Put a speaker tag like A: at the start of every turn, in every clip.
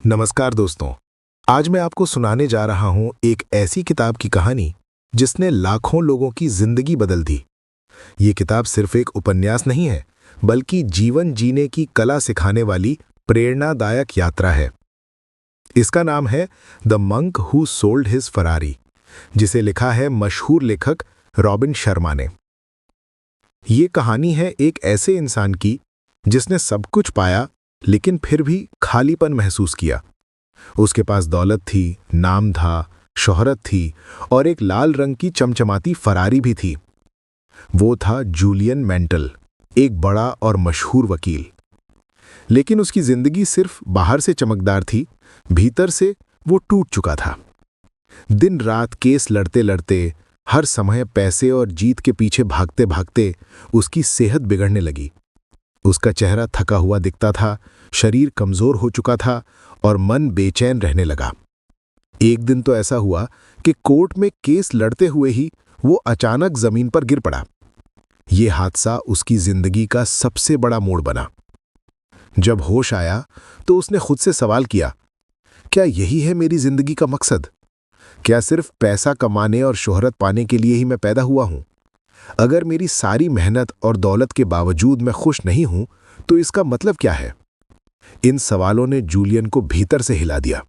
A: नमस्कार दोस्तों। आज मैं आपको सुनाने जा रहा हूं एक ऐसी किताब की कहानी जिसने लाखों लोगों की जिंदगी बदल दी। ये किताब सिर्फ एक उपन्यास नहीं है, बल्कि जीवन जीने की कला सिखाने वाली प्रेरणादायक यात्रा है। इसका नाम है the monk who sold his Ferrari, जिसे लिखा है मशहूर लेखक रॉबिन शर्मा ने। ये कहानी है एक ऐसे इंसान की जिसने सब कुछ पाया, लेकिन फिर भी खालीपन महसूस किया। उसके पास दौलत थी, नाम था, शोहरत थी और एक लाल रंग की चमचमाती फरारी भी थी। वो था जूलियन मेंटल, एक बड़ा और मशहूर वकील। लेकिन उसकी जिंदगी सिर्फ बाहर से चमकदार थी, भीतर से वो टूट चुका था। दिन रात केस लड़ते लड़ते, हर समय पैसे और जीत के पीछे भागते भागते उसकी सेहत बिगड़ने लगी। उसका चेहरा थका हुआ दिखता था, शरीर कमजोर हो चुका था और मन बेचैन रहने लगा। एक दिन तो ऐसा हुआ कि कोर्ट में केस लड़ते हुए ही वो अचानक जमीन पर गिर पड़ा। ये हादसा उसकी जिंदगी का सबसे बड़ा मोड़ बना। जब होश आया तो उसने खुद से सवाल किया, क्या यही है मेरी जिंदगी का मकसद? क्या सिर्फ पैसा कमाने और शोहरत पाने के लिए ही मैं पैदा हुआ हूं? अगर मेरी सारी मेहनत और दौलत के बावजूद मैं खुश नहीं हूं, तो इसका मतलब क्या है? इन सवालों ने जूलियन को भीतर से हिला दिया।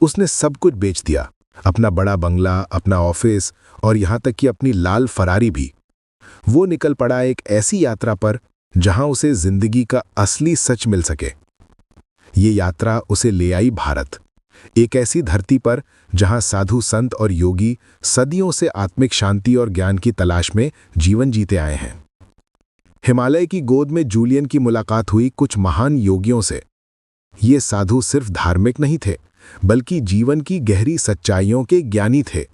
A: उसने सब कुछ बेच दिया, अपना बड़ा बंगला, अपना ऑफिस और यहां तक कि अपनी लाल फरारी भी। वो निकल पड़ा एक ऐसी यात्रा पर जहां उसे जिंदगी का असली सच मिल सके। ये यात्रा उसे ले आई भारत, एक ऐसी धरती पर जहां साधु संत और योगी सदियों से आत्मिक शांति और ज्ञान की तलाश में जीवन जीते आए हैं। हिमालय की गोद में जूलियन की मुलाकात हुई कुछ महान योगियों से। ये साधु सिर्फ धार्मिक नहीं थे, बल्कि जीवन की गहरी सच्चाइयों के ज्ञानी थे।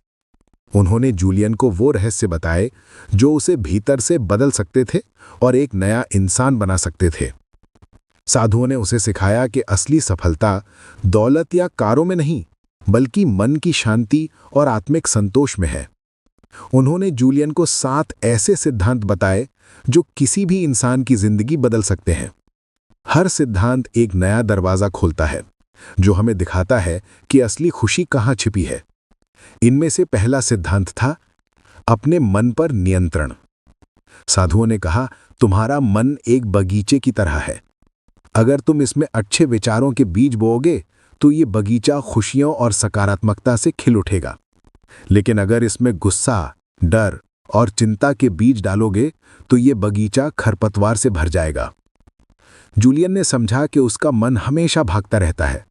A: उन्होंने जूलियन को वो रहस्य बताए जो उसे भीतर से बदल सकते थे और एक नया इंसान बना सकते थे। साधुओं ने उसे सिखाया कि असली सफलता दौलत या कारों में नहीं, बल्कि मन की शांति और आत्मिक संतोष में है। उन्होंने जूलियन को 7 ऐसे सिद्धांत बताए जो किसी भी इंसान की जिंदगी बदल सकते हैं। हर सिद्धांत एक नया दरवाजा खोलता है, जो हमें दिखाता है कि असली खुशी कहाँ छिपी है। इनमें से पहला सिद्धांत था अपने मन पर नियंत्रण। साधुओं ने कहा, तुम्हारा मन एक बगीचे की तरह है। अगर तुम इसमें अच्छे विचारों के बीज बोओगे तो ये बगीचा खुशियों और सकारात्मकता से खिल उठेगा। लेकिन अगर इसमें गुस्सा, डर और चिंता के बीज डालोगे तो ये बगीचा खरपतवार से भर जाएगा। जूलियन ने समझा कि उसका मन हमेशा भागता रहता है,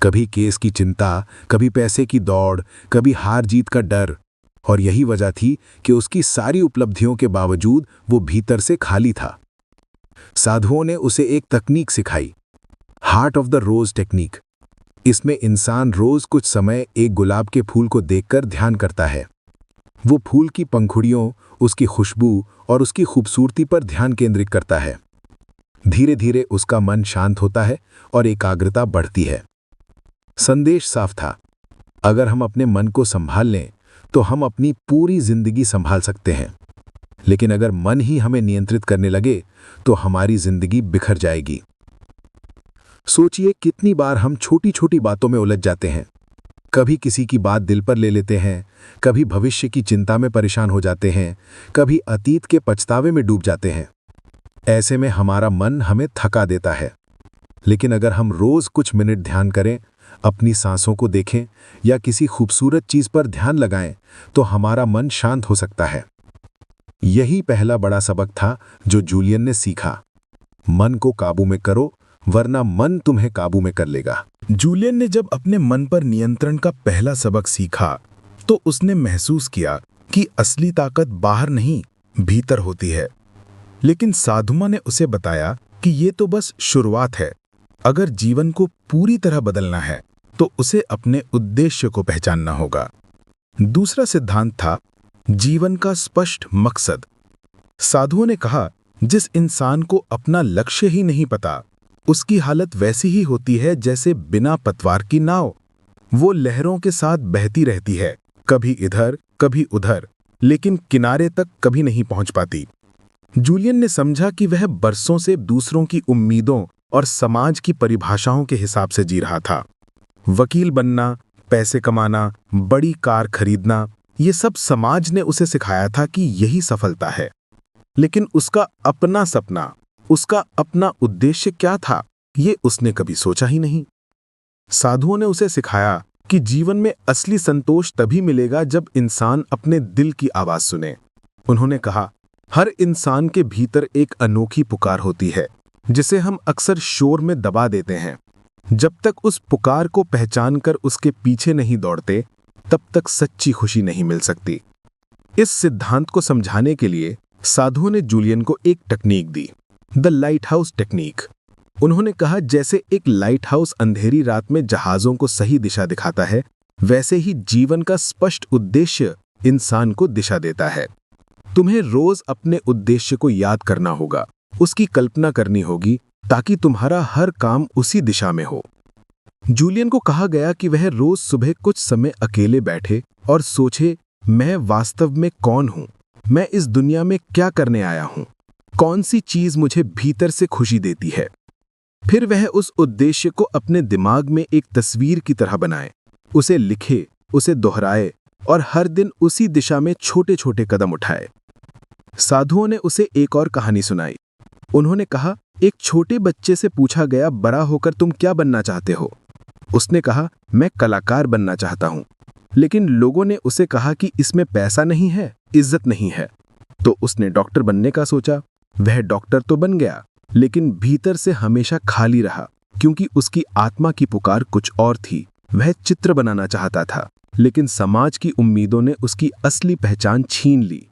A: कभी केस की चिंता, कभी पैसे की दौड़, कभी हार जीत का डर। और यही वजह थी कि उसकी सारी उपलब्धियों के बावजूद वो भीतर से खाली था। साधुओं ने उसे एक तकनीक सिखाई, heart of the rose technique. इसमें इंसान रोज कुछ समय एक गुलाब के फूल को देखकर ध्यान करता है। वो फूल की पंखुड़ियों, उसकी खुशबू और उसकी खूबसूरती पर ध्यान केंद्रित करता है। धीरे धीरे उसका मन शांत होता है और एकाग्रता बढ़ती है। संदेश साफ था, अगर हम अपने मन को संभाल लें तो हम अपनी पूरी जिंदगी संभाल सकते हैं। लेकिन अगर मन ही हमें नियंत्रित करने लगे तो हमारी जिंदगी बिखर जाएगी। सोचिए, कितनी बार हम छोटी छोटी बातों में उलझ जाते हैं। कभी किसी की बात दिल पर ले लेते हैं, कभी भविष्य की चिंता में परेशान हो जाते हैं, कभी अतीत के पछतावे में डूब जाते हैं। ऐसे में हमारा मन हमें थका देता है। लेकिन अगर हम रोज कुछ मिनट ध्यान करें, अपनी सांसों को देखें या किसी खूबसूरत चीज पर ध्यान लगाएं, तो हमारा मन शांत हो सकता है। यही पहला बड़ा सबक था जो जूलियन ने सीखा। मन को काबू में करो, वरना मन तुम्हें काबू में कर लेगा।
B: जूलियन ने जब अपने मन पर नियंत्रण का पहला सबक सीखा तो उसने महसूस किया कि असली ताकत बाहर नहीं, भीतर होती है। लेकिन साधुओं ने उसे बताया कि ये तो बस शुरुआत है। अगर जीवन को पूरी तरह बदलना है तो उसे अपने उद्देश्य को पहचानना होगा। दूसरा सिद्धांत था जीवन का स्पष्ट मकसद। साधुओं ने कहा, जिस इंसान को अपना लक्ष्य ही नहीं पता, उसकी हालत वैसी ही होती है जैसे बिना पतवार की नाव। वो लहरों के साथ बहती रहती है, कभी इधर कभी उधर, लेकिन किनारे तक कभी नहीं पहुंच पाती। जूलियन ने समझा कि वह बरसों से दूसरों की उम्मीदों और समाज की परिभाषाओं के हिसाब से जी रहा था। वकील बनना, पैसे कमाना, बड़ी कार खरीदना, ये सब समाज ने उसे सिखाया था कि यही सफलता है। लेकिन उसका अपना सपना, उसका अपना उद्देश्य क्या था, ये उसने कभी सोचा ही नहीं। साधुओं ने उसे सिखाया कि जीवन में असली संतोष तभी मिलेगा जब इंसान अपने दिल की आवाज सुने। उन्होंने कहा, हर इंसान के भीतर एक अनोखी पुकार होती है जिसे हम अक्सर शोर में दबा देते हैं। जब तक उस पुकार को पहचान कर उसके पीछे नहीं दौड़ते, तब तक सच्ची खुशी नहीं मिल सकती। इस सिद्धांत को समझाने के लिए साधुओं ने जूलियन को एक technique the, the light house technique. उन्होंने कहा, जैसे एक लाइट हाउस अंधेरी रात में जहाजों को सही दिशा दिखाता है, वैसे ही जीवन का स्पष्ट उद्देश्य इंसान को दिशा देता है। तुम्हें रोज अपने उद्देश्य को याद करना होगा, उसकी कल्पना करनी होगी, ताकि तुम्हारा हर काम उसी दिशा में हो। जूलियन को कहा गया कि वह रोज सुबह कुछ समय अकेले बैठे और सोचे, मैं वास्तव में कौन हूं, मैं इस दुनिया में क्या करने आया हूं, कौन सी चीज मुझे भीतर से खुशी देती है। फिर वह उस उद्देश्य को अपने दिमाग में एक तस्वीर की तरह बनाए, उसे लिखे, उसे दोहराए और हर दिन उसी दिशा में छोटे छोटे कदम उठाए। साधुओं ने उसे एक और कहानी सुनाई। उन्होंने कहा, एक छोटे बच्चे से पूछा गया, बड़ा होकर तुम क्या बनना चाहते हो? उसने कहा, मैं कलाकार बनना चाहता हूं। लेकिन लोगों ने उसे कहा कि इसमें पैसा नहीं है, इज्जत नहीं है। तो उसने डॉक्टर बनने का सोचा। वह डॉक्टर तो बन गया, लेकिन भीतर से हमेशा खाली रहा, क्योंकि उसकी आत्मा की पुकार कुछ और थी। वह चित्र बनाना चाहता था, लेकिन समाज की उम्मीदों ने उसकी असली पहचान छीन ली।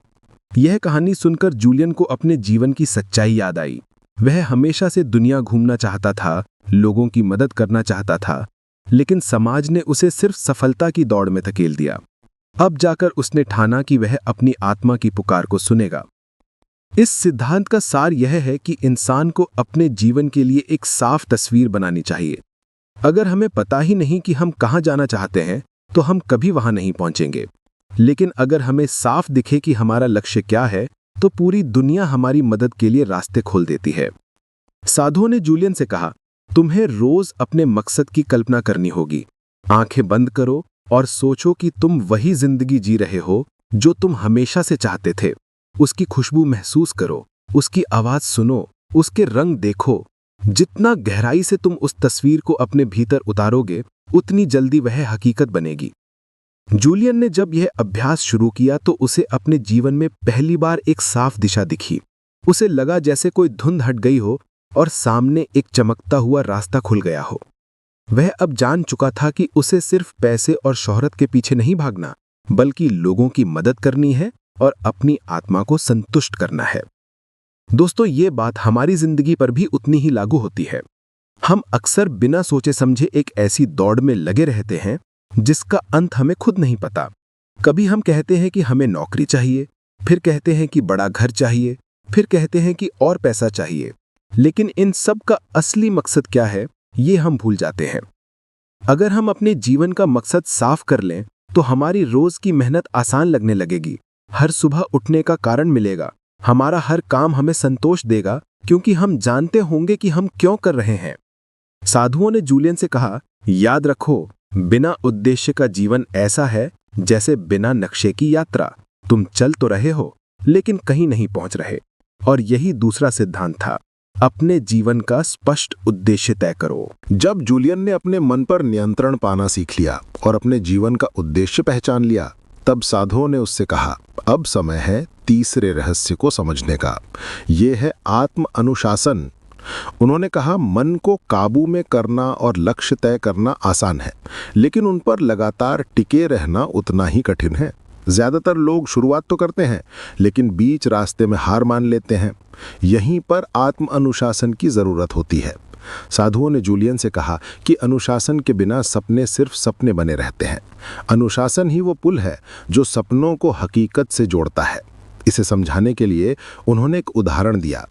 B: यह कहानी सुनकर जूलियन को अपने जीवन की सच्चाई याद आई। वह हमेशा से दुनिया घूमना चाहता था, लोगों की मदद करना चाहता था, लेकिन समाज ने उसे सिर्फ सफलता की दौड़ में धकेल दिया। अब जाकर उसने ठाना कि वह अपनी आत्मा की पुकार को सुनेगा। इस सिद्धांत का सार यह है कि इंसान को अपने जीवन के लिए एक साफ तस्वीर बनानी चाहिए। अगर हमें पता ही नहीं कि हम कहाँ जाना चाहते हैं, तो हम कभी वहां नहीं पहुंचेंगे। लेकिन अगर हमें साफ दिखे कि हमारा लक्ष्य क्या है, तो पूरी दुनिया हमारी मदद के लिए रास्ते खोल देती है। साधुओं ने जूलियन से कहा, तुम्हें रोज अपने मकसद की कल्पना करनी होगी। आंखें बंद करो और सोचो कि तुम वही जिंदगी जी रहे हो जो तुम हमेशा से चाहते थे। उसकी खुशबू महसूस करो, उसकी आवाज सुनो, उसके रंग देखो। जितना गहराई से तुम उस तस्वीर को अपने भीतर उतारोगे, उतनी जल्दी वह हकीकत बनेगी। जूलियन ने जब यह अभ्यास शुरू किया तो उसे अपने जीवन में पहली बार एक साफ दिशा दिखी। उसे लगा जैसे कोई धुंध हट गई हो और सामने एक चमकता हुआ रास्ता खुल गया हो। वह अब जान चुका था कि उसे सिर्फ पैसे और शोहरत के पीछे नहीं भागना, बल्कि लोगों की मदद करनी है और अपनी आत्मा को संतुष्ट करना है। दोस्तों, ये बात हमारी जिंदगी पर भी उतनी ही लागू होती है। हम अक्सर बिना सोचे समझे एक ऐसी दौड़ में लगे रहते हैं जिसका अंत हमें खुद नहीं पता। कभी हम कहते हैं कि हमें नौकरी चाहिए, फिर कहते हैं कि बड़ा घर चाहिए, फिर कहते हैं कि और पैसा चाहिए। लेकिन इन सब का असली मकसद क्या है, ये हम भूल जाते हैं। अगर हम अपने जीवन का मकसद साफ कर लें, तो हमारी रोज की मेहनत आसान लगने लगेगी। हर सुबह उठने का कारण मिलेगा। हमारा हर काम हमें संतोष देगा, क्योंकि हम जानते होंगे कि हम क्यों कर रहे हैं। साधुओं ने जूलियन से कहा, याद रखो, बिना उद्देश्य का जीवन ऐसा है जैसे बिना नक्शे की यात्रा। तुम चल तो रहे हो, लेकिन कहीं नहीं पहुंच रहे। और यही दूसरा सिद्धांत था, अपने जीवन का स्पष्ट उद्देश्य तय करो।
A: जब जूलियन ने अपने मन पर नियंत्रण पाना सीख लिया और अपने जीवन का उद्देश्य पहचान लिया, तब साधुओं ने उससे कहा, अब समय है तीसरे रहस्य को समझने का। ये है आत्म अनुशासन। उन्होंने कहा, मन को काबू में करना और लक्ष्य तय करना आसान है, लेकिन उन पर लगातार टिके रहना उतना ही कठिन है। ज्यादातर लोग शुरुआत तो करते हैं, लेकिन बीच रास्ते में हार मान लेते हैं। यहीं पर आत्म अनुशासन की जरूरत होती है। साधुओं ने जूलियन से कहा कि अनुशासन के बिना सपने सिर्फ सपने बने रहते हैं। अनुशासन ही वो पुल है जो सपनों को हकीकत से जोड़ता है। इसे समझाने के लिए उन्होंने एक उदाहरण दिया।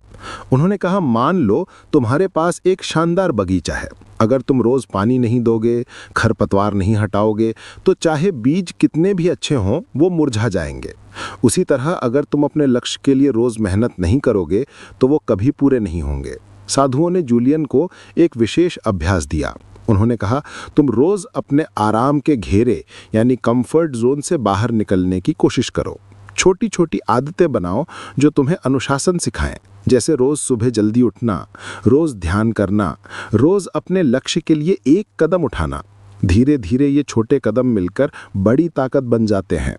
A: उन्होंने कहा, मान लो तुम्हारे पास एक शानदार बगीचा है। अगर तुम रोज पानी नहीं दोगे, खरपतवार नहीं हटाओगे, तो चाहे बीज कितने भी अच्छे हों, वो मुरझा जाएंगे। उसी तरह अगर तुम अपने लक्ष्य के लिए रोज मेहनत नहीं करोगे, तो वो कभी पूरे नहीं होंगे। साधुओं ने जूलियन को एक विशेष अभ्यास दिया। उन्होंने कहा, तुम रोज अपने आराम के घेरे यानी कंफर्ट जोन से बाहर निकलने की कोशिश करो। छोटी छोटी आदतें बनाओ जो तुम्हें अनुशासन सिखाएं, जैसे रोज सुबह जल्दी उठना, रोज ध्यान करना, रोज अपने लक्ष्य के लिए एक कदम उठाना। धीरे धीरे ये छोटे कदम मिलकर बड़ी ताकत बन जाते हैं।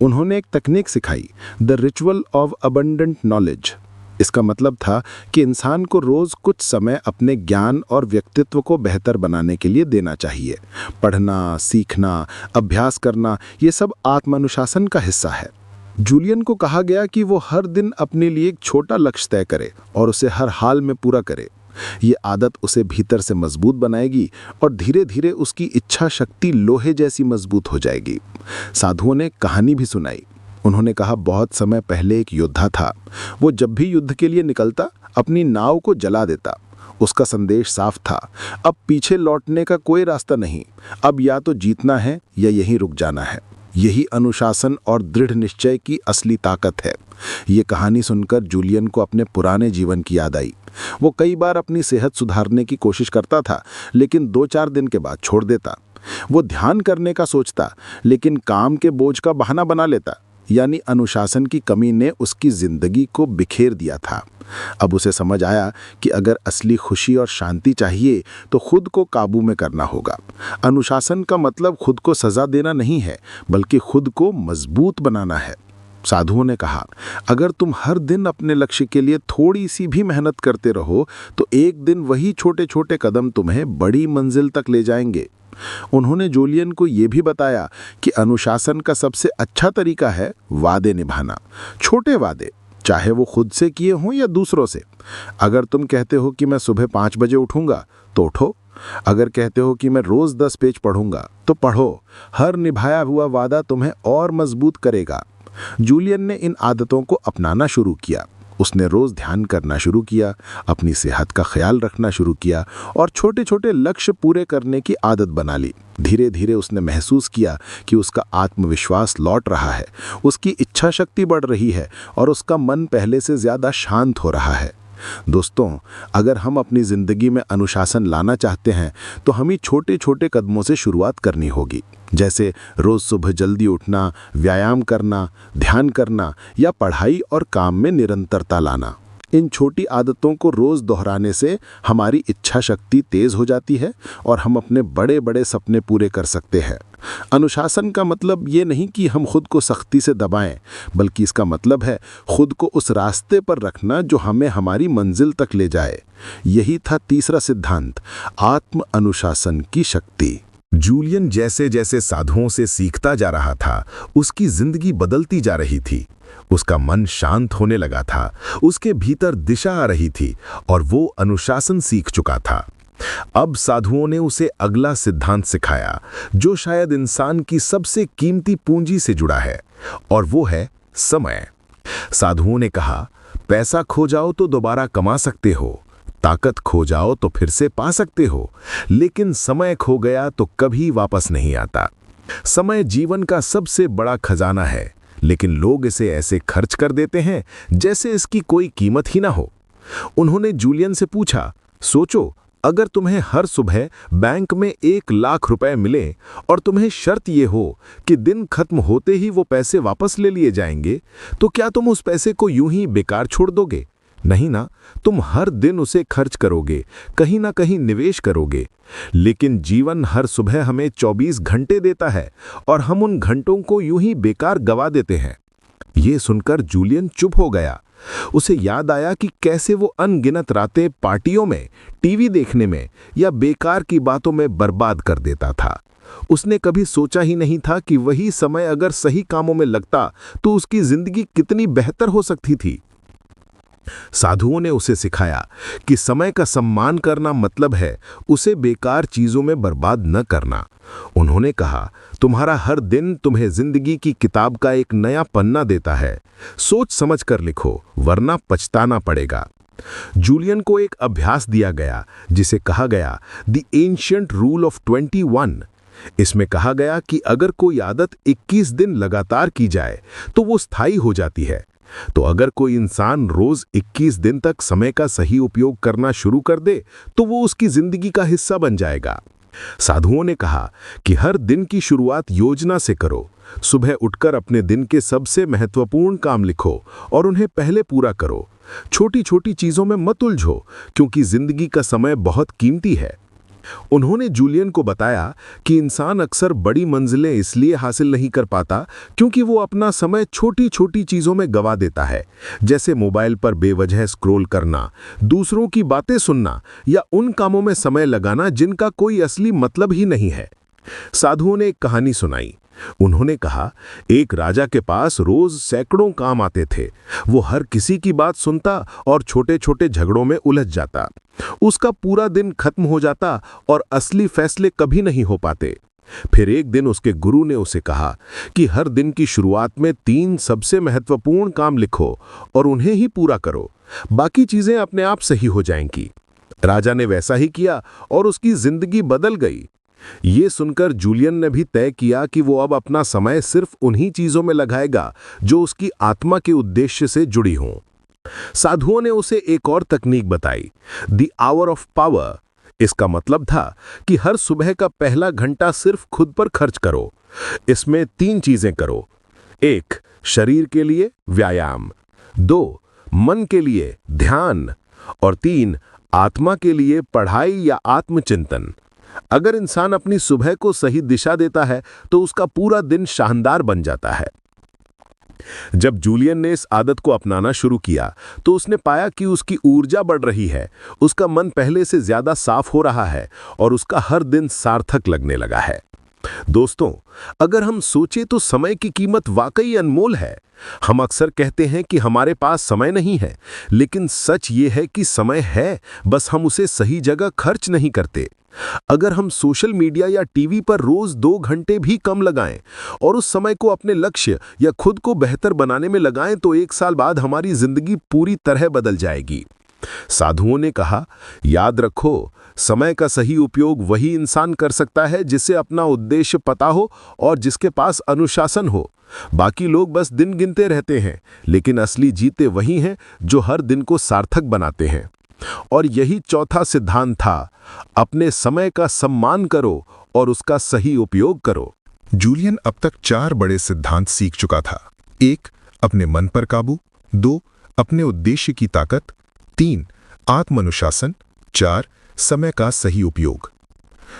A: उन्होंने एक तकनीक सिखाई, the ritual of abundant knowledge. इसका मतलब था कि इंसान को रोज कुछ समय अपने ज्ञान और व्यक्तित्व को बेहतर बनाने के लिए देना चाहिए। पढ़ना, सीखना, अभ्यास करना, ये सब आत्मानुशासन का हिस्सा है। जूलियन को कहा गया कि वो हर दिन अपने लिए एक छोटा लक्ष्य तय करे और उसे हर हाल में पूरा करे। ये आदत उसे भीतर से मजबूत बनाएगी और धीरे धीरे उसकी इच्छा शक्ति लोहे जैसी मजबूत हो जाएगी। साधुओं ने कहानी भी सुनाई। उन्होंने कहा, बहुत समय पहले एक योद्धा था। वो जब भी युद्ध के लिए निकलता अपनी नाव को जला देता। उसका संदेश साफ था, अब पीछे लौटने का कोई रास्ता नहीं, अब या तो जीतना है या यहीं रुक जाना है। यही अनुशासन और दृढ़ निश्चय की असली ताकत है। ये कहानी सुनकर जूलियन को अपने पुराने जीवन की याद आई। वो कई बार अपनी सेहत सुधारने की कोशिश करता था, लेकिन 2-4 दिन के बाद छोड़ देता। वो ध्यान करने का सोचता, लेकिन काम के बोझ का बहाना बना लेता। यानी अनुशासन की कमी ने उसकी जिंदगी को बिखेर दिया था। अब उसे समझ आया कि अगर असली खुशी और शांति चाहिए तो खुद को काबू में करना होगा। अनुशासन का मतलब खुद को सजा देना नहीं है, बल्कि खुद को मजबूत बनाना है। साधुओं ने कहा, अगर तुम हर दिन अपने लक्ष्य के लिए थोड़ी सी भी मेहनत करते रहो तो एक दिन वही छोटे छोटे कदम तुम्हें बड़ी मंजिल तक ले जाएंगे। उन्होंने जूलियन को यह भी बताया कि अनुशासन का सबसे अच्छा तरीका है वादे निभाना। छोटे वादे, चाहे वो खुद से किए हों या दूसरों से। अगर तुम कहते हो कि मैं सुबह 5 बजे उठूंगा तो उठो। अगर कहते हो कि मैं रोज 10 पेज पढ़ूंगा तो पढ़ो। हर निभाया हुआ वादा तुम्हें और मजबूत करेगा। जूलियन ने इन आदतों को अपनाना शुरू किया। उसने रोज ध्यान करना शुरू किया, अपनी सेहत का ख्याल रखना शुरू किया और छोटे छोटे लक्ष्य पूरे करने की आदत बना ली। धीरे धीरे उसने महसूस किया कि उसका आत्मविश्वास लौट रहा है, उसकी इच्छा शक्ति बढ़ रही है और उसका मन पहले से ज्यादा शांत हो रहा है। दोस्तों, अगर हम अपनी जिंदगी में अनुशासन लाना चाहते हैं तो हमें छोटे छोटे कदमों से शुरुआत करनी होगी, जैसे रोज सुबह जल्दी उठना, व्यायाम करना, ध्यान करना या पढ़ाई और काम में निरंतरता लाना। इन छोटी आदतों को रोज दोहराने से हमारी इच्छा शक्ति तेज हो जाती है और हम अपने बड़े बड़े सपने पूरे कर सकते हैं। अनुशासन का मतलब ये नहीं कि हम खुद को सख्ती से दबाएं, बल्कि इसका मतलब है खुद को उस रास्ते पर रखना जो हमें हमारी मंजिल तक ले जाए। यही था तीसरा सिद्धांत, आत्म अनुशासन की शक्ति।
B: जूलियन जैसे जैसे साधुओं से सीखता जा रहा था, उसकी जिंदगी बदलती जा रही थी। उसका मन शांत होने लगा था, उसके भीतर दिशा आ रही थी और वो अनुशासन सीख चुका था। अब साधुओं ने उसे अगला सिद्धांत सिखाया, जो शायद इंसान की सबसे कीमती पूंजी से जुड़ा है, और वो है समय। साधुओं ने कहा, पैसा खो जाओ तो दोबारा कमा सकते हो, ताकत खो जाओ तो फिर से पा सकते हो, लेकिन समय खो गया तो कभी वापस नहीं आता। समय जीवन का सबसे बड़ा खजाना है, लेकिन लोग इसे ऐसे खर्च कर देते हैं जैसे इसकी कोई कीमत ही ना हो। उन्होंने जूलियन से पूछा, सोचो, अगर तुम्हें हर सुबह बैंक में 1 लाख रुपए मिले और तुम्हें शर्त ये हो कि दिन खत्म होते ही वो पैसे वापस ले लिए जाएंगे, तो क्या तुम उस पैसे को यूं ही बेकार छोड़ दोगे? नहीं ना, तुम हर दिन उसे खर्च करोगे, कहीं ना कहीं निवेश करोगे। लेकिन जीवन हर सुबह हमें 24 घंटे देता है और हम उन घंटों को यूं ही बेकार गवा देते हैं। ये सुनकर जूलियन चुप हो गया। उसे याद आया कि कैसे वो अनगिनत रातें पार्टियों में, टीवी देखने में या बेकार की बातों में बर्बाद कर देता था। उसने कभी सोचा ही नहीं था कि वही समय अगर सही कामों में लगता तो उसकी जिंदगी कितनी बेहतर हो सकती थी। साधुओं ने उसे सिखाया कि समय का सम्मान करना मतलब है उसे बेकार चीजों में बर्बाद न करना। उन्होंने कहा, तुम्हारा हर दिन तुम्हें जिंदगी की किताब का एक नया पन्ना देता है, सोच समझ कर लिखो, वरना पछताना पड़ेगा। जूलियन को एक अभ्यास दिया गया जिसे कहा गया द एंशिएंट रूल ऑफ 21। इसमें कहा गया कि अगर कोई आदत 21 दिन लगातार की जाए तो वो स्थायी हो जाती है। तो अगर कोई इंसान रोज 21 दिन तक समय का सही उपयोग करना शुरू कर दे तो वो उसकी जिंदगी का हिस्सा बन जाएगा।
A: साधुओं ने कहा कि हर दिन की शुरुआत योजना से करो। सुबह उठकर अपने दिन के सबसे महत्वपूर्ण काम लिखो और उन्हें पहले पूरा करो। छोटी छोटी चीजों में मत उलझो, क्योंकि जिंदगी का समय बहुत कीमती है। उन्होंने जूलियन को बताया कि इंसान अक्सर बड़ी मंजिलें इसलिए हासिल नहीं कर पाता क्योंकि वो अपना समय छोटी छोटी चीजों में गवा देता है, जैसे मोबाइल पर बेवजह स्क्रॉल करना, दूसरों की बातें सुनना या उन कामों में समय लगाना जिनका कोई असली मतलब ही नहीं है। साधुओं ने एक कहानी सुनाई। उन्होंने कहा, एक राजा के पास रोज सैकड़ों काम आते थे। वो हर किसी की बात सुनता और छोटे छोटे झगड़ों में उलझ जाता। उसका पूरा दिन खत्म हो जाता और असली फैसले कभी नहीं हो पाते। फिर एक दिन उसके गुरु ने उसे कहा कि हर दिन की शुरुआत में 3 सबसे महत्वपूर्ण काम लिखो और उन्हें ही पूरा करो। बाकी चीजें अपने आप सही हो जाएंगी। राजा ने वैसा ही किया और उसकी जिंदगी बदल गई। ये सुनकर जूलियन ने भी तय किया कि वो अब अपना समय सिर्फ उन्हीं चीजों में लगाएगा जो उसकी आत्मा के उद्देश्य से जुड़ी हों। साधुओं ने उसे एक और तकनीक बताई, द आवर ऑफ पावर। इसका मतलब था कि हर सुबह का पहला घंटा सिर्फ खुद पर खर्च करो। इसमें 3 चीजें करो। 1, शरीर के लिए व्यायाम, 2, मन के लिए ध्यान और 3, आत्मा के लिए पढ़ाई या आत्मचिंतन। अगर इंसान अपनी सुबह को सही दिशा देता है तो उसका पूरा दिन शानदार बन जाता है। जब जूलियन ने इस आदत को अपनाना शुरू किया तो उसने पाया कि उसकी ऊर्जा बढ़ रही है, उसका मन पहले से ज्यादा साफ हो रहा है और उसका हर दिन सार्थक लगने लगा है। दोस्तों, अगर हम सोचें तो समय की कीमत वाकई अनमोल है। हम अक्सर कहते हैं कि हमारे पास समय नहीं है, लेकिन सच ये है कि समय है, बस हम उसे सही जगह खर्च नहीं करते। अगर हम सोशल मीडिया या टीवी पर रोज 2 घंटे भी कम लगाएं और उस समय को अपने लक्ष्य या खुद को बेहतर बनाने में लगाएं तो 1 साल बाद हमारी जिंदगी पूरी तरह बदल जाएगी। साधुओं ने कहा, याद रखो, समय का सही उपयोग वही इंसान कर सकता है जिसे अपना उद्देश्य पता हो और जिसके पास अनुशासन हो। बाकी लोग बस दिन गिनते रहते हैं, लेकिन असली जीते वही हैं जो हर दिन को सार्थक बनाते हैं। और यही चौथा सिद्धांत था, अपने समय का सम्मान करो और उसका सही उपयोग करो।
B: जूलियन अब तक 4 बड़े सिद्धांत सीख चुका था। 1, अपने मन पर काबू, 2, अपने उद्देश्य की ताकत, 3, आत्मानुशासन, 4, समय का सही उपयोग।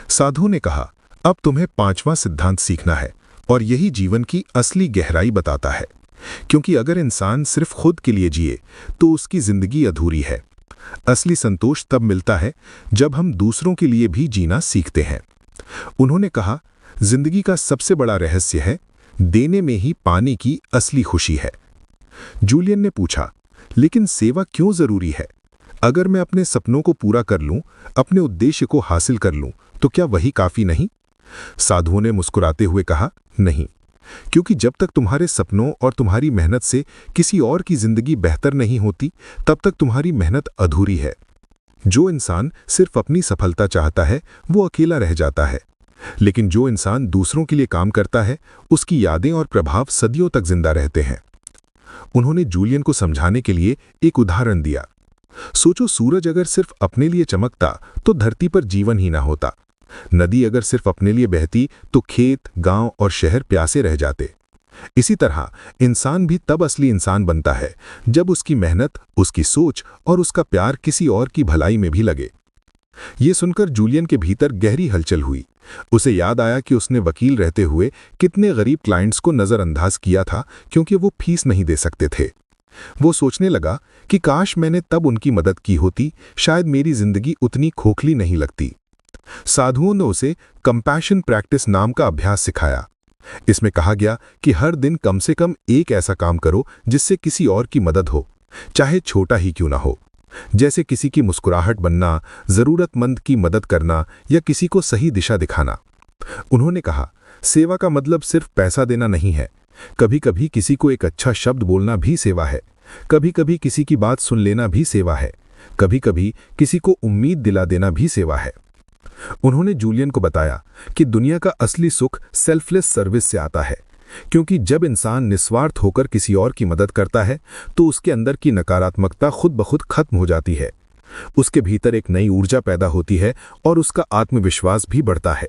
B: साधु ने कहा, अब तुम्हें 5वां सिद्धांत सीखना है और यही जीवन की असली गहराई बताता है, क्योंकि अगर इंसान सिर्फ खुद के लिए जिए तो उसकी जिंदगी अधूरी है। असली संतोष तब मिलता है जब हम दूसरों के लिए भी जीना सीखते हैं। उन्होंने कहा, जिंदगी का सबसे बड़ा रहस्य है, देने में ही पाने की असली खुशी है। जूलियन ने पूछा, लेकिन सेवा क्यों जरूरी है? अगर मैं अपने सपनों को पूरा कर लूं, अपने उद्देश्य को हासिल कर लूं, तो क्या वही काफी नहीं? साधुओं ने मुस्कुराते हुए कहा, नहीं, क्योंकि जब तक तुम्हारे सपनों और तुम्हारी मेहनत से किसी और की जिंदगी बेहतर नहीं होती, तब तक तुम्हारी मेहनत अधूरी है। जो इंसान सिर्फ अपनी सफलता चाहता है, वो अकेला रह जाता है, लेकिन जो इंसान दूसरों के लिए काम करता है, उसकी यादें और प्रभाव सदियों तक जिंदा रहते हैं। उन्होंने जूलियन को समझाने के लिए एक उदाहरण दिया। सोचो, सूरज अगर सिर्फ अपने लिए चमकता तो धरती पर जीवन ही ना होता। नदी अगर सिर्फ अपने लिए बहती तो खेत, गांव और शहर प्यासे रह जाते। इसी तरह इंसान भी तब असली इंसान बनता है जब उसकी मेहनत, उसकी सोच और उसका प्यार किसी और की भलाई में भी लगे। ये सुनकर जूलियन के भीतर गहरी हलचल हुई। उसे याद आया कि उसने वकील रहते हुए कितने गरीब क्लाइंट्स को नजरअंदाज किया था क्योंकि वो फीस नहीं दे सकते थे। वो सोचने लगा कि काश मैंने तब उनकी मदद की होती, शायद मेरी जिंदगी उतनी खोखली नहीं लगती। साधुओं ने उसे कंपैशन प्रैक्टिस नाम का अभ्यास सिखाया। इसमें कहा गया कि हर दिन कम से कम एक ऐसा काम करो जिससे किसी और की मदद हो, चाहे छोटा ही क्यों ना हो, जैसे किसी की मुस्कुराहट बनना, जरूरतमंद की मदद करना या किसी को सही दिशा दिखाना। उन्होंने कहा, सेवा का मतलब सिर्फ पैसा देना नहीं है। कभी कभी किसी को एक अच्छा शब्द बोलना भी सेवा है। कभी कभी किसी की बात सुन लेना भी सेवा है। कभी कभी किसी को उम्मीद दिला देना भी सेवा है। उन्होंने जूलियन को बताया कि दुनिया का असली सुख सेल्फलेस सर्विस से आता है, क्योंकि जब इंसान निस्वार्थ होकर किसी और की मदद करता है तो उसके अंदर की नकारात्मकता खुद ब खुद खत्म हो जाती है।
A: उसके भीतर एक नई ऊर्जा पैदा होती है और उसका आत्मविश्वास भी बढ़ता है।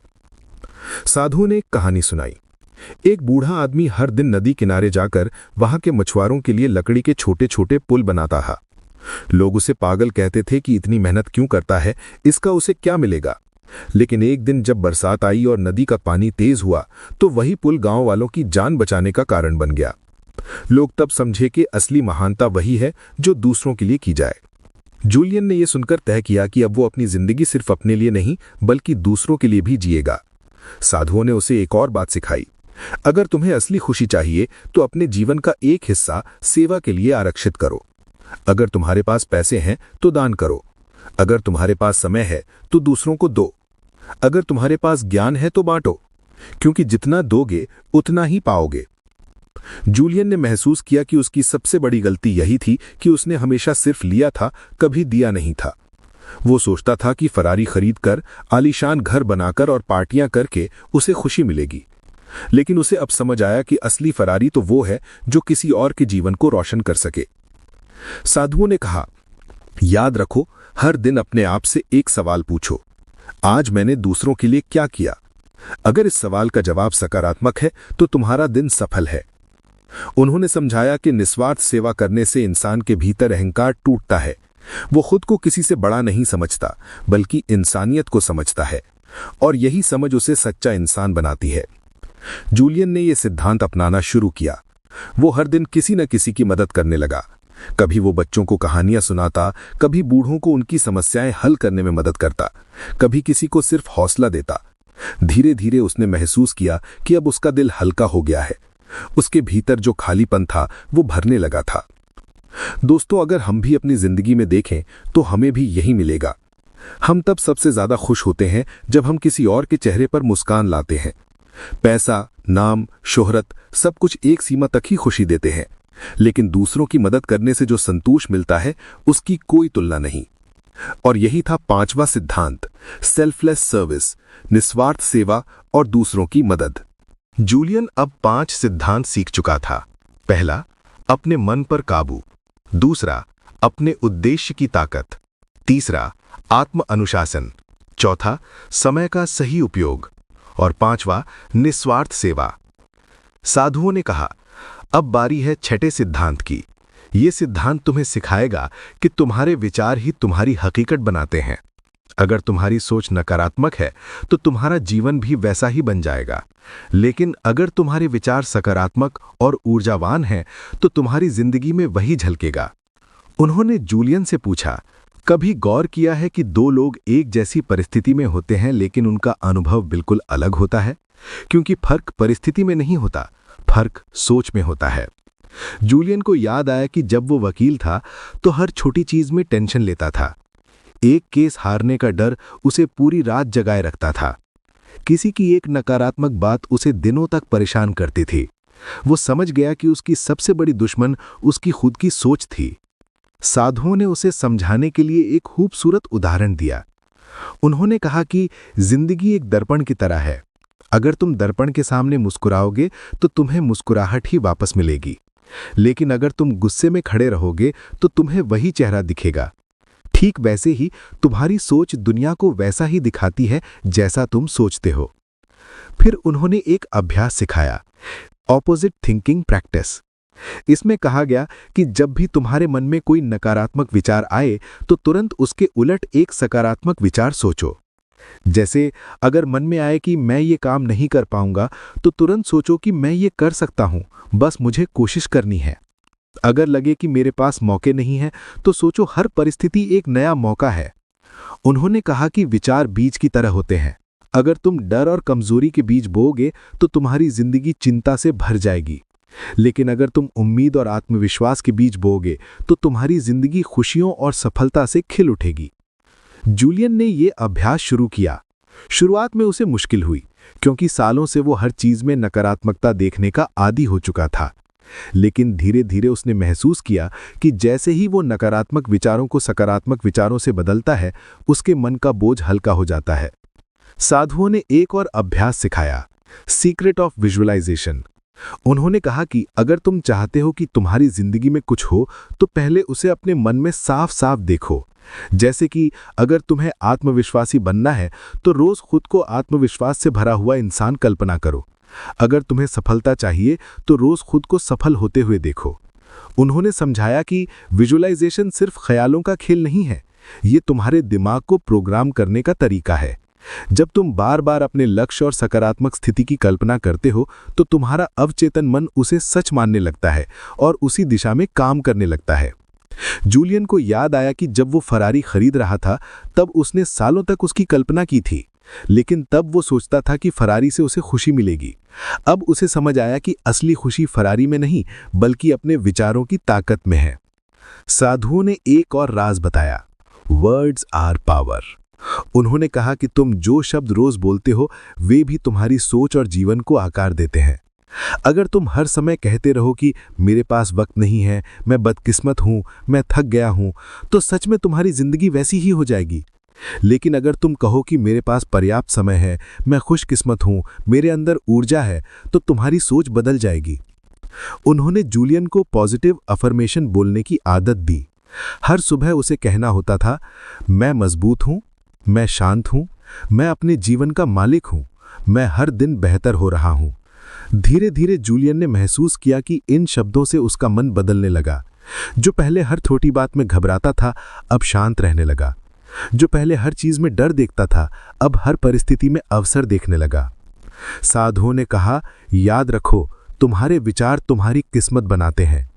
A: साधुओं ने एक कहानी सुनाई। एक बूढ़ा आदमी हर दिन नदी किनारे जाकर वहां के मछुआरों के लिए लकड़ी के छोटे छोटे पुल बनाता था। लोग उसे पागल कहते थे कि इतनी मेहनत क्यों करता है, इसका उसे क्या मिलेगा। लेकिन एक दिन जब बरसात आई और नदी का पानी तेज हुआ तो वही पुल गांव वालों की जान बचाने का कारण बन गया। लोग तब समझे कि असली महानता वही है जो दूसरों के लिए की जाए। जूलियन ने यह सुनकर तय किया कि अब वो अपनी जिंदगी सिर्फ अपने लिए नहीं बल्कि दूसरों के लिए भी जिएगा। साधुओं ने उसे एक और बात सिखाई, अगर तुम्हें असली खुशी चाहिए तो अपने जीवन का एक हिस्सा सेवा के लिए आरक्षित करो। अगर तुम्हारे पास पैसे हैं तो दान करो। अगर तुम्हारे पास समय है तो दूसरों को दो। अगर तुम्हारे पास ज्ञान है तो बांटो, क्योंकि जितना दोगे उतना ही पाओगे। जूलियन ने महसूस किया कि उसकी सबसे बड़ी गलती यही थी कि उसने हमेशा सिर्फ लिया था, कभी दिया नहीं था। वो सोचता था कि फरारी खरीदकर, आलीशान घर बनाकर और पार्टियां करके उसे खुशी मिलेगी। लेकिन उसे अब समझ आया कि असली फरारी तो वो है जो किसी और के जीवन को रोशन कर सके। साधुओं ने कहा, याद रखो, हर दिन अपने आप से एक सवाल पूछो, आज मैंने दूसरों के लिए क्या किया। अगर इस सवाल का जवाब सकारात्मक है तो तुम्हारा दिन सफल है। उन्होंने समझाया कि निस्वार्थ सेवा करने से इंसान के भीतर अहंकार टूटता है। वो खुद को किसी से बड़ा नहीं समझता बल्कि इंसानियत को समझता है, और यही समझ उसे सच्चा इंसान बनाती है। जूलियन ने यह सिद्धांत अपनाना शुरू किया। वो हर दिन किसी न किसी की मदद करने लगा। कभी वो बच्चों को कहानियां सुनाता, कभी बूढ़ों को उनकी समस्याएं हल करने में मदद करता, कभी किसी को सिर्फ हौसला देता। धीरे धीरे उसने महसूस किया कि अब उसका दिल हल्का हो गया है। उसके भीतर जो खालीपन था वो भरने लगा था। दोस्तों, अगर हम भी अपनी जिंदगी में देखें तो हमें भी यही मिलेगा। हम तब सबसे ज्यादा खुश होते हैं जब हम किसी और के चेहरे पर मुस्कान लाते हैं। पैसा, नाम, शोहरत सब कुछ एक सीमा तक ही खुशी देते हैं, लेकिन दूसरों की मदद करने से जो संतोष मिलता है उसकी कोई तुलना नहीं। और यही था 5वां सिद्धांत, सेल्फलेस सर्विस, निस्वार्थ सेवा और दूसरों की मदद। जूलियन अब 5 सिद्धांत सीख चुका था। पहला, अपने मन पर काबू। दूसरा, अपने उद्देश्य की ताकत। तीसरा, आत्म अनुशासन। चौथा, समय का सही उपयोग। और 5वां, निस्वार्थ सेवा। साधुओं ने कहा, अब बारी है 6ठे सिद्धांत की। ये सिद्धांत तुम्हें सिखाएगा कि तुम्हारे विचार ही तुम्हारी हकीकत बनाते हैं। अगर तुम्हारी सोच नकारात्मक है तो तुम्हारा जीवन भी वैसा ही बन जाएगा, लेकिन अगर तुम्हारे विचार सकारात्मक और ऊर्जावान हैं तो तुम्हारी जिंदगी में वही झलकेगा। उन्होंने जूलियन से पूछा, कभी गौर किया है कि 2 लोग एक जैसी परिस्थिति में होते हैं लेकिन उनका अनुभव बिल्कुल अलग होता है? क्योंकि फर्क परिस्थिति में नहीं होता, फर्क सोच में होता है। जूलियन को याद आया कि जब वो वकील था तो हर छोटी चीज में टेंशन लेता था। एक केस हारने का डर उसे पूरी रात जगाए रखता था। किसी की एक नकारात्मक बात उसे दिनों तक परेशान करती थी। वो समझ गया कि उसकी सबसे बड़ी दुश्मन उसकी खुद की सोच थी। साधुओं ने उसे समझाने के लिए एक खूबसूरत उदाहरण दिया। उन्होंने कहा कि जिंदगी एक दर्पण की तरह है। अगर तुम दर्पण के सामने मुस्कुराओगे तो तुम्हें मुस्कुराहट ही वापस मिलेगी, लेकिन अगर तुम गुस्से में खड़े रहोगे तो तुम्हें वही चेहरा दिखेगा। ठीक वैसे ही तुम्हारी सोच दुनिया को वैसा ही दिखाती है जैसा तुम सोचते हो। फिर उन्होंने एक अभ्यास सिखाया, ऑपोजिट थिंकिंग प्रैक्टिस। इसमें कहा गया कि जब भी तुम्हारे मन में कोई नकारात्मक विचार आए तो तुरंत उसके उलट एक सकारात्मक विचार सोचो। जैसे अगर मन में आए कि मैं ये काम नहीं कर पाऊंगा तो तुरंत सोचो कि मैं ये कर सकता हूं, बस मुझे कोशिश करनी है। अगर लगे कि मेरे पास मौके नहीं हैं तो सोचो हर परिस्थिति एक नया मौका है। उन्होंने कहा कि विचार बीज की तरह होते हैं। अगर तुम डर और कमजोरी के बीज बोओगे तो तुम्हारी जिंदगी चिंता से भर जाएगी, लेकिन अगर तुम उम्मीद और आत्मविश्वास के बीज बोओगे तो तुम्हारी जिंदगी खुशियों और सफलता से खिल उठेगी। जूलियन ने यह अभ्यास शुरू किया। शुरुआत में उसे मुश्किल हुई क्योंकि सालों से वो हर चीज में नकारात्मकता देखने का आदी हो चुका था, लेकिन धीरे धीरे उसने महसूस किया कि जैसे ही वो नकारात्मक विचारों को सकारात्मक विचारों से बदलता है, उसके मन का बोझ हल्का हो जाता है। साधुओं ने एक और अभ्यास सिखाया, सीक्रेट ऑफ विजुअलाइजेशन। उन्होंने कहा कि अगर तुम चाहते हो कि तुम्हारी जिंदगी में कुछ हो तो पहले उसे अपने मन में साफ साफ देखो, जैसे कि अगर तुम्हें आत्मविश्वासी बनना है तो रोज खुद को आत्मविश्वास से भरा हुआ इंसान कल्पना करो। अगर तुम्हें सफलता चाहिए तो रोज खुद को सफल होते हुए देखो। उन्होंने समझाया कि विजुअलाइजेशन सिर्फ ख्यालों का खेल नहीं है, ये तुम्हारे दिमाग को प्रोग्राम करने का तरीका है। जब तुम बार बार अपने लक्ष्य और सकारात्मक स्थिति की कल्पना करते हो तो तुम्हारा अवचेतन मन उसे सच मानने लगता है और उसी दिशा में काम करने लगता है। जूलियन को याद आया कि जब वो फरारी खरीद रहा था तब उसने सालों तक उसकी कल्पना की थी, लेकिन तब वो सोचता था कि फरारी से उसे खुशी मिलेगी। अब उसे समझ आया कि असली खुशी फरारी में नहीं बल्कि अपने विचारों की ताकत में है। साधुओं ने एक और राज बताया, वर्ड्स आर पावर। उन्होंने कहा कि तुम जो शब्द रोज बोलते हो वे भी तुम्हारी सोच और जीवन को आकार देते हैं। अगर तुम हर समय कहते रहो कि मेरे पास वक्त नहीं है, मैं बदकिस्मत हूं, मैं थक गया हूं, तो सच में तुम्हारी जिंदगी वैसी ही हो जाएगी। लेकिन अगर तुम कहो कि मेरे पास पर्याप्त समय है, मैं खुशकिस्मत हूं, मेरे अंदर ऊर्जा है, तो तुम्हारी सोच बदल जाएगी। उन्होंने जूलियन को पॉजिटिव अफर्मेशन बोलने की आदत दी। हर सुबह उसे कहना होता था, मैं मजबूत हूं, मैं शांत हूं, मैं अपने जीवन का मालिक हूं, मैं हर दिन बेहतर हो रहा हूं। धीरे धीरे जूलियन ने महसूस किया कि इन शब्दों से उसका मन बदलने लगा। जो पहले हर छोटी बात में घबराता था अब शांत रहने लगा। जो पहले हर चीज में डर देखता था अब हर परिस्थिति में अवसर देखने लगा। साधुओं ने कहा, याद रखो, तुम्हारे विचार तुम्हारी किस्मत बनाते हैं।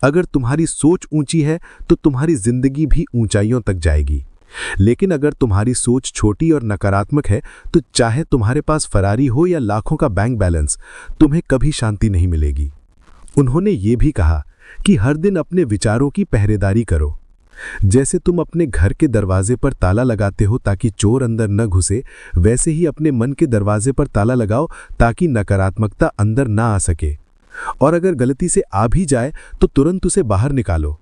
A: अगर तुम्हारी सोच ऊंची है तो तुम्हारी जिंदगी भी ऊंचाइयों तक जाएगी। लेकिन अगर तुम्हारी सोच छोटी और नकारात्मक है तो चाहे तुम्हारे पास फरारी हो या लाखों का बैंक बैलेंस, तुम्हें कभी शांति नहीं मिलेगी। उन्होंने ये भी कहा कि हर दिन अपने विचारों की पहरेदारी करो। जैसे तुम अपने घर के दरवाजे पर ताला लगाते हो ताकि चोर अंदर न घुसे, वैसे ही अपने मन के दरवाजे पर ताला लगाओ ताकि नकारात्मकता अंदर ना आ सके। और अगर गलती से आ भी जाए तो तुरंत उसे बाहर निकालो।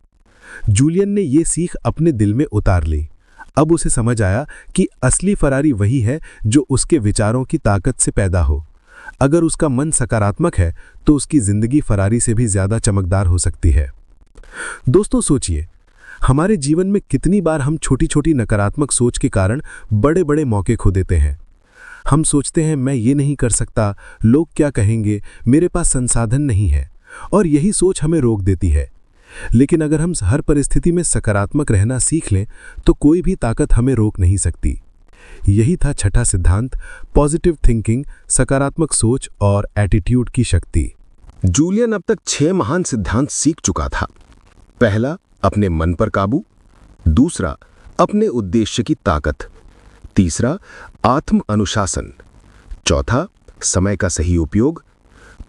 A: जूलियन ने ये सीख अपने दिल में उतार ली। अब उसे समझ आया कि असली फरारी वही है जो उसके विचारों की ताकत से पैदा हो। अगर उसका मन सकारात्मक है तो उसकी जिंदगी फरारी से भी ज्यादा चमकदार हो सकती है। दोस्तों, सोचिए, हमारे जीवन में कितनी बार हम छोटी छोटी नकारात्मक सोच के कारण बड़े बड़े मौके खो देते हैं। हम सोचते हैं, मैं ये नहीं कर सकता, लोग क्या कहेंगे, मेरे पास संसाधन नहीं है, और यही सोच हमें रोक देती है। लेकिन अगर हम हर परिस्थिति में सकारात्मक रहना सीख लें तो कोई भी ताकत हमें रोक नहीं सकती। यही था छठा सिद्धांत, पॉजिटिव थिंकिंग, सकारात्मक सोच और एटीट्यूड की शक्ति।
C: जूलियन अब तक 6 महान सिद्धांत सीख चुका था। पहला, अपने मन पर काबू। दूसरा, अपने उद्देश्य की ताकत। तीसरा, आत्म अनुशासन। चौथा, समय का सही उपयोग।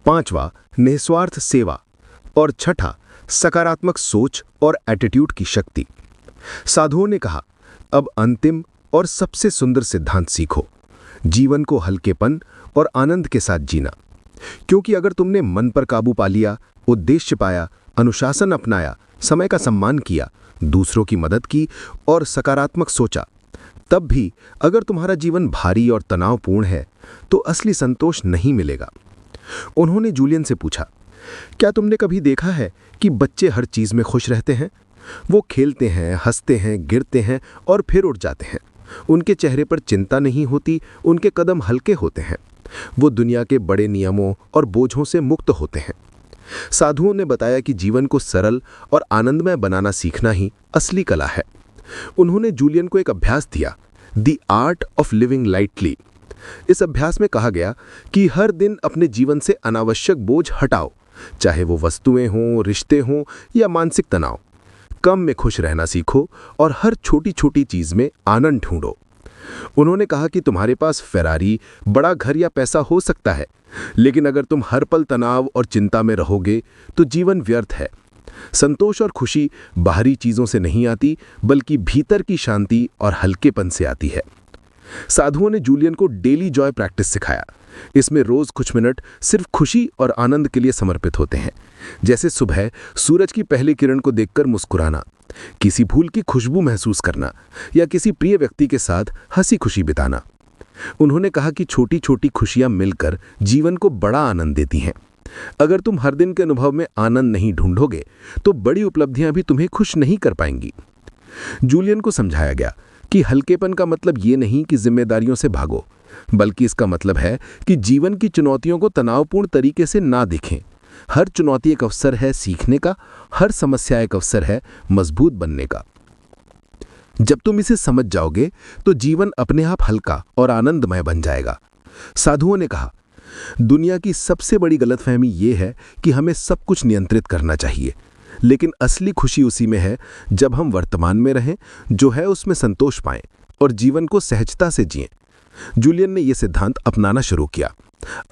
C: पांचवा, निस्वार्थ सेवा। और छठा, सकारात्मक सोच और एटीट्यूड की शक्ति। साधुओं ने कहा, अब अंतिम और सबसे सुंदर सिद्धांत सीखो, जीवन को हल्केपन और आनंद के साथ जीना। क्योंकि अगर तुमने मन पर काबू पा लिया, उद्देश्य पाया, अनुशासन अपनाया, समय का सम्मान किया, दूसरों की मदद की और सकारात्मक सोचा, तब भी अगर तुम्हारा जीवन भारी और तनावपूर्ण है तो असली संतोष नहीं मिलेगा। उन्होंने जूलियन से पूछा, क्या तुमने कभी देखा है कि बच्चे हर चीज में खुश रहते हैं? वो खेलते हैं, हंसते हैं, गिरते हैं और फिर उठ जाते हैं। उनके चेहरे पर चिंता नहीं होती, उनके कदम हल्के होते हैं। वो दुनिया के बड़े नियमों और बोझों से मुक्त होते हैं। साधुओं ने बताया कि जीवन को सरल और आनंदमय बनाना सीखना ही असली कला है। उन्होंने जूलियन को एक अभ्यास दिया, the art of living lightly. इस अभ्यास में कहा गया कि हर दिन अपने जीवन से अनावश्यक बोझ हटाओ, चाहे वो वस्तुएं हों, रिश्ते हों या मानसिक तनाव। कम में खुश रहना सीखो और हर छोटी छोटी चीज में आनंद ढूंढो। उन्होंने कहा कि तुम्हारे पास फेरारी, बड़ा घर या पैसा हो सकता है, लेकिन अगर तुम हर पल तनाव और चिंता में रहोगे तो जीवन व्यर्थ है। संतोष और खुशी बाहरी चीजों से नहीं आती, बल्कि भीतर की शांति और हल्केपन से आती है। साधुओं ने जूलियन को डेली जॉय प्रैक्टिस सिखाया। इसमें रोज कुछ मिनट सिर्फ खुशी और आनंद के लिए समर्पित होते हैं, जैसे सुबह सूरज की पहली किरण को देखकर मुस्कुराना, किसी फूल की खुशबू महसूस करना या किसी प्रिय व्यक्ति के साथ हंसी खुशी बिताना। उन्होंने कहा कि छोटी छोटी खुशियां मिलकर जीवन को बड़ा आनंद देती हैं। अगर तुम हर दिन के अनुभव में आनंद नहीं ढूंढोगे तो बड़ी उपलब्धियां भी तुम्हें खुश नहीं कर पाएंगी। जूलियन को समझाया गया कि हल्केपन का मतलब ये नहीं कि जिम्मेदारियों से भागो, बल्कि इसका मतलब है कि जीवन की चुनौतियों को तनावपूर्ण तरीके से ना देखें। हर चुनौती एक अवसर है सीखने का, हर समस्या एक अवसर है मजबूत बनने का। जब तुम इसे समझ जाओगे तो जीवन अपने आप हल्का और आनंदमय बन जाएगा। साधुओं ने कहा, दुनिया की सबसे बड़ी गलतफहमी यह है कि हमें सब कुछ नियंत्रित करना चाहिए, लेकिन असली खुशी उसी में है जब हम वर्तमान में रहें, जो है उसमें संतोष पाएं और जीवन को सहजता से जिएं। जूलियन ने यह सिद्धांत अपनाना शुरू किया।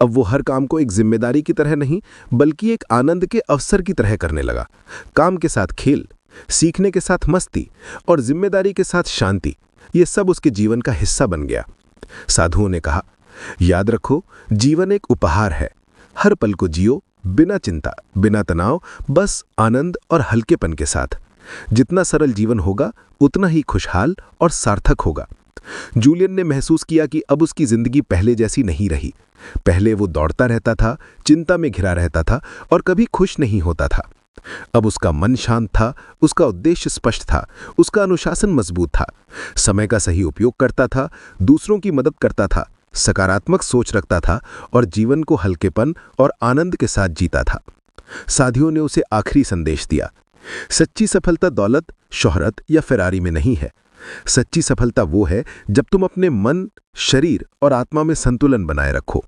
C: अब वो हर काम को एक जिम्मेदारी की तरह नहीं, बल्कि एक आनंद के अवसर की तरह करने लगा। काम के साथ खेल, सीखने के साथ मस्ती और जिम्मेदारी के साथ शांति, ये सब उसके जीवन का हिस्सा बन गया। साधुओं ने कहा, याद रखो, जीवन एक उपहार है। हर पल को जियो, बिना चिंता, बिना तनाव, बस आनंद और हल्केपन के साथ। जितना सरल जीवन होगा, उतना ही खुशहाल और सार्थक होगा। जूलियन ने महसूस किया कि अब उसकी जिंदगी पहले जैसी नहीं रही। पहले वो दौड़ता रहता था, चिंता में घिरा रहता था और कभी खुश नहीं होता था। अब उसका मन शांत था, उसका उद्देश्य स्पष्ट था, उसका अनुशासन मजबूत था, समय का सही उपयोग करता था, दूसरों की मदद करता था, सकारात्मक सोच रखता था और जीवन को हल्केपन और आनंद के साथ जीता था। साथियों ने उसे आखिरी संदेश दिया, सच्ची सफलता दौलत, शोहरत या फरारी में नहीं है। सच्ची सफलता वो है जब तुम अपने मन, शरीर और आत्मा में संतुलन बनाए रखो।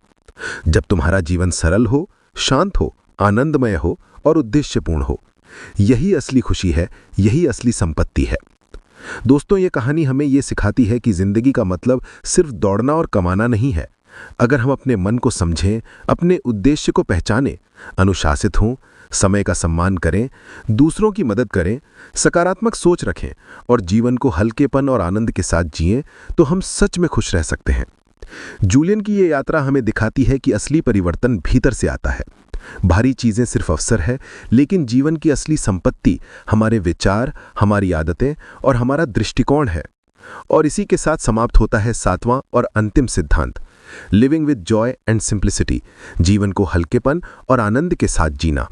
C: जब तुम्हारा जीवन सरल हो, शांत हो, आनंदमय हो और उद्देश्यपूर्ण हो। यही असली खुशी है, यही असली संपत्ति है। दोस्तों, ये कहानी हमें ये सिखाती है कि जिंदगी का मतलब सिर्फ दौड़ना और कमाना नहीं है। अगर हम अपने मन को समझें, अपने उद्देश्य को पहचानें, अनुशासित हों, समय का सम्मान करें, दूसरों की मदद करें, सकारात्मक सोच रखें और जीवन को हल्केपन और आनंद के साथ जिएं, तो हम सच में खुश रह सकते हैं। जूलियन की ये यात्रा हमें दिखाती है कि असली परिवर्तन भीतर से आता है। भारी चीजें सिर्फ अवसर है, लेकिन जीवन की असली संपत्ति हमारे विचार, हमारी आदतें और हमारा दृष्टिकोण है। और इसी के साथ समाप्त होता है 7वां और अंतिम सिद्धांत, living with Joy and simplicity, जीवन को हल्केपन और आनंद के साथ जीना।